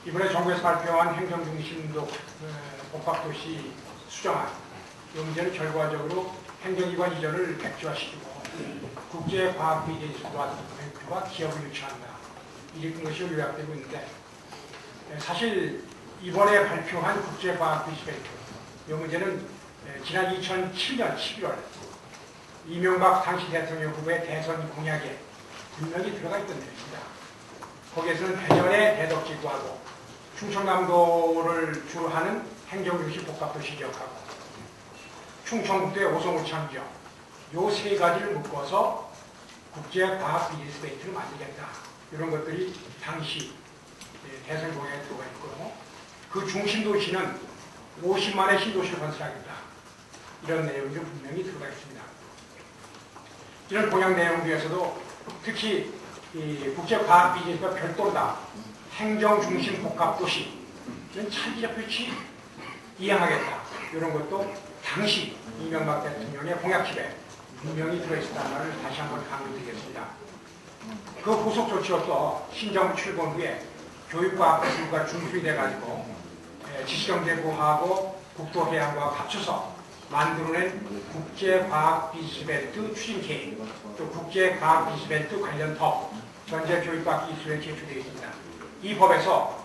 이번에 정부에서 발표한 행정중심도 복합도시 수정안, 이 문제는 결과적으로 행정기관 이전을 백지화시키고 국제과학 비즈니스와 기업을 유치한다. 이런 것이 요약되고 있는데, 사실 이번에 발표한 국제과학 비즈니스 이 문제는 지난 2007년 11월 이명박 당시 대통령 후보의 대선 공약에 분명히 들어가 있던 내용입니다. 거기에서는 대전의 대덕지구하고 충청남도를 주로 하는 행정중심 복합도시 지역하고 충청북도의 오송우창 지역 요 세 가지를 묶어서 국제과학 비즈니스 벨트를 만들겠다. 이런 것들이 당시 대선 공약에 들어가 있고, 그 중심 도시는 50만의 신도시를 건설하겠다. 이런 내용이 분명히 들어가 있습니다. 이런 공약 내용 중에서도 특히 이 국제과학 비즈니스가 별도로다. 행정중심 복합도시 이런 차기적 표치 이행하겠다. 이런 것도 당시 이명박 대통령의 공약집에 분명히 들어있었다는 말을 다시 한번 강조드리겠습니다. 그 후속 조치로 또 신정부 출범 후에 교육과학부가 중심이 돼가지고 지시경제부하고 국토해양부하고 합쳐서 만들어낸 국제과학 비즈니스벨트 추진 계획, 또 국제과학 비즈니스벨트 관련 법, 현재 교육과학기술에 제출되어 있습니다. 이 법에서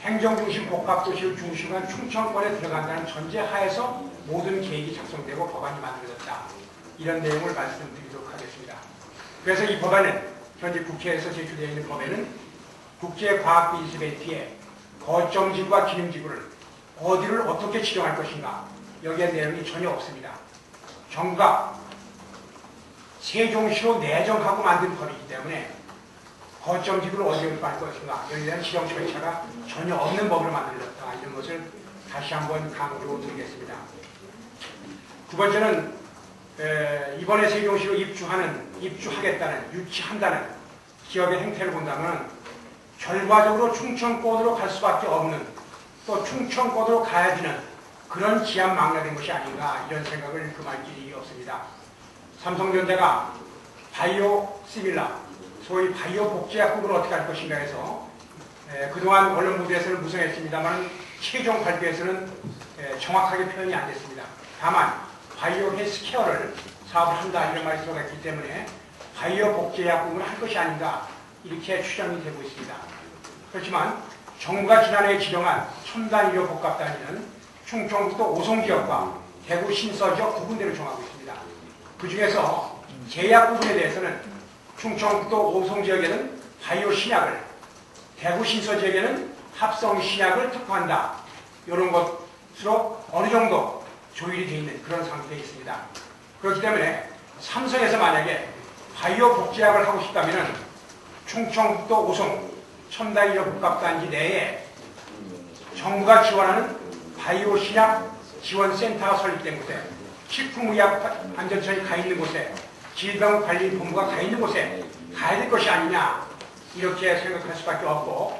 행정중심 복합도시를 중심한 충청권에 들어간다는 전제 하에서 모든 계획이 작성되고 법안이 만들어졌다. 이런 내용을 말씀드리도록 하겠습니다. 그래서 이 법안은 현재 국회에서 제출되어 있는 법에는 국제과학 비즈니스벨트의 거점지구와 기능지구를 어디를 어떻게 지정할 것인가, 여기에 내용이 전혀 없습니다. 정부가 세종시로 내정하고 만든 법이기 때문에 거점지구를 어디로 할 것인가, 여기에 대한 지정 절차가 전혀 없는 법으로 만들어졌다. 이런 것을 다시 한번 강조드리겠습니다. 두 번째는 이번에 세종시로 입주하겠다는, 유치한다는 기업의 행태를 본다면 결과적으로 충청권으로 갈 수밖에 없는, 또 충청권으로 가야 되는 그런 기합 망라된 것이 아닌가, 이런 생각을 금할 길이 없습니다. 삼성전자가 바이오 시밀라, 소위 바이오 복제약국을 어떻게 할 것인가 해서 그동안 언론 무대에서는 무성했습니다만 최종 발표에서는 정확하게 표현이 안 됐습니다. 다만 바이오 헬스케어를 사업을 한다, 이런 말이 들어갔기 때문에 바이오 복제약국을 할 것이 아닌가, 이렇게 추정이 되고 있습니다. 그렇지만 정부가 지난해 지정한 첨단 의료 복합단위는 충청북도 오송지역과 대구 신서지역 두 군데를 정하고 있습니다. 그 중에서 제약 부분에 대해서는 충청북도 오송지역에는 바이오 신약을, 대구 신서지역에는 합성 신약을 특화한다. 이런 것으로 어느 정도 조율이 되어 있는 그런 상태에 있습니다. 그렇기 때문에 삼성에서 만약에 바이오 복제약을 하고 싶다면 충청북도 오송 첨단 의료 복합단지 내에 정부가 지원하는 바이오 신약 지원센터가 설립된 곳에, 식품의약안전처에 가 있는 곳에, 질병관리본부가 가 있는 곳에 가야 될 것이 아니냐, 이렇게 생각할 수밖에 없고,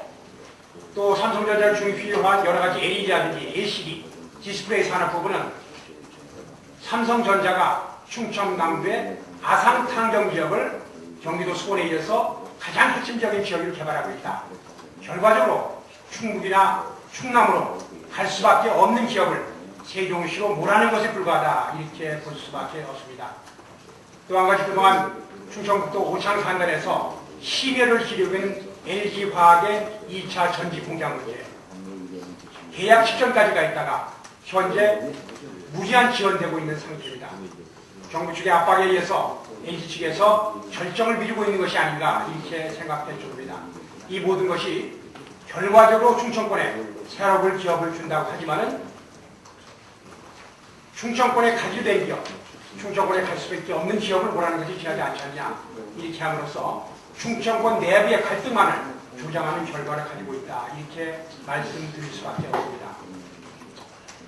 또 삼성전자 중에 필요한 여러 가지 LED라든지 LCD, 디스플레이 산업 부분은 삼성전자가 충청남도의 아상탕정 지역을 경기도 수원에 이어서 가장 핵심적인 지역을 개발하고 있다. 결과적으로 충북이나 충남으로 갈 수밖에 없는 기업을 세종시로 몰아낸 것에 불과하다, 이렇게 볼 수밖에 없습니다. 또 한 가지, 그동안 충청북도 오창 산단에서 심혈을 기르고 있는 LG화학의 2차 전지 공장 문제, 계약 직전까지 가 있다가 현재 무제한 지원되고 있는 상태입니다. 정부 측의 압박에 의해서 LG 측에서 결정을 미루고 있는 것이 아닌가, 이렇게 생각될 정도입니다. 이 모든 것이 결과적으로 충청권에 새로운 기업을 준다고 하지만은 충청권에 가지된 기업, 충청권에 갈 수밖에 없는 기업을 몰아내는 것이 지나지 않지 않냐, 이렇게 함으로써 충청권 내부의 갈등만을 조장하는 결과를 가지고 있다, 이렇게 말씀드릴 수밖에 없습니다.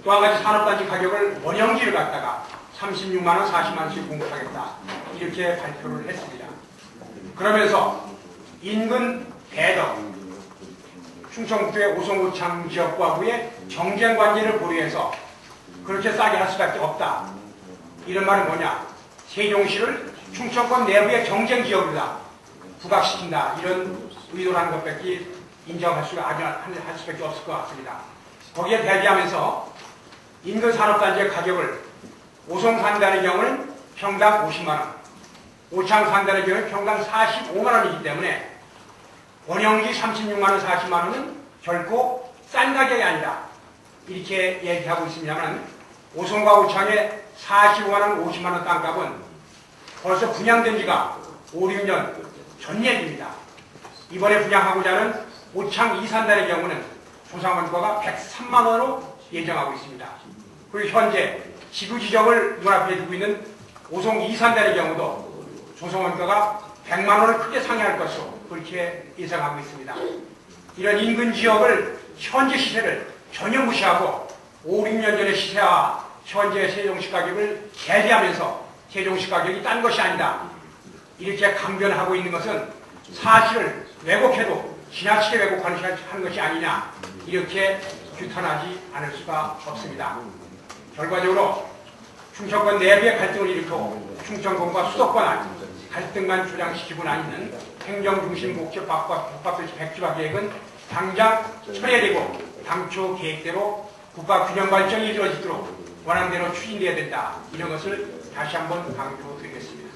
또 한 가지, 산업단지 가격을 원형지를 갖다가 36만원, 40만원씩 공급하겠다, 이렇게 발표를 했습니다. 그러면서 인근 대덕, 충청북도의 오송우창 지역과의 경쟁관계를 고려해서 그렇게 싸게 할 수밖에 없다. 이런 말은 뭐냐? 세종시를 충청권 내부의 경쟁지역이다, 부각시킨다, 이런 의도라는 것밖에 인정할 할 수밖에 없을 것 같습니다. 거기에 대비하면서 인근 산업단지의 가격을 오송 산단의 경우는 평당 50만 원, 오창 산단의 경우는 평당 45만 원이기 때문에 원형지 36만 원, 40만 원은 결코 싼 가격이 아니다. 이렇게 얘기하고 있습니다만 오송과 오창의 45만 원, 50만 원 땅값은 벌써 분양된 지가 5, 6년 전 얘기입니다. 이번에 분양하고자 하는 오창 2산단의 경우는 조상원가가 103만 원으로 예정하고 있습니다. 그리고 현재 지구 지정을 눈앞에 두고 있는 오송 2산단의 경우도 조성원가가 100만 원을 크게 상회할 것으로 그렇게 예상하고 있습니다. 이런 인근 지역을 현재 시세를 전혀 무시하고 5, 6년 전의 시세와 현재 세종시 가격을 대비하면서 세종시 가격이 딴 것이 아니다. 이렇게 강변하고 있는 것은 사실을 왜곡해도 지나치게 왜곡하는 것이 아니냐. 이렇게 규탄하지 않을 수가 없습니다. 결과적으로 충청권 내부의 갈등을 일으켜 충청권과 수도권 안 갈등만 조장시키고 나니는 행정중심 목적 복합도시 백지화 계획은 당장 철회되고 당초 계획대로 국가 균형 발전이 이루어지도록 원안대로 추진되어야 된다. 이런 것을 다시 한번 강조드리겠습니다.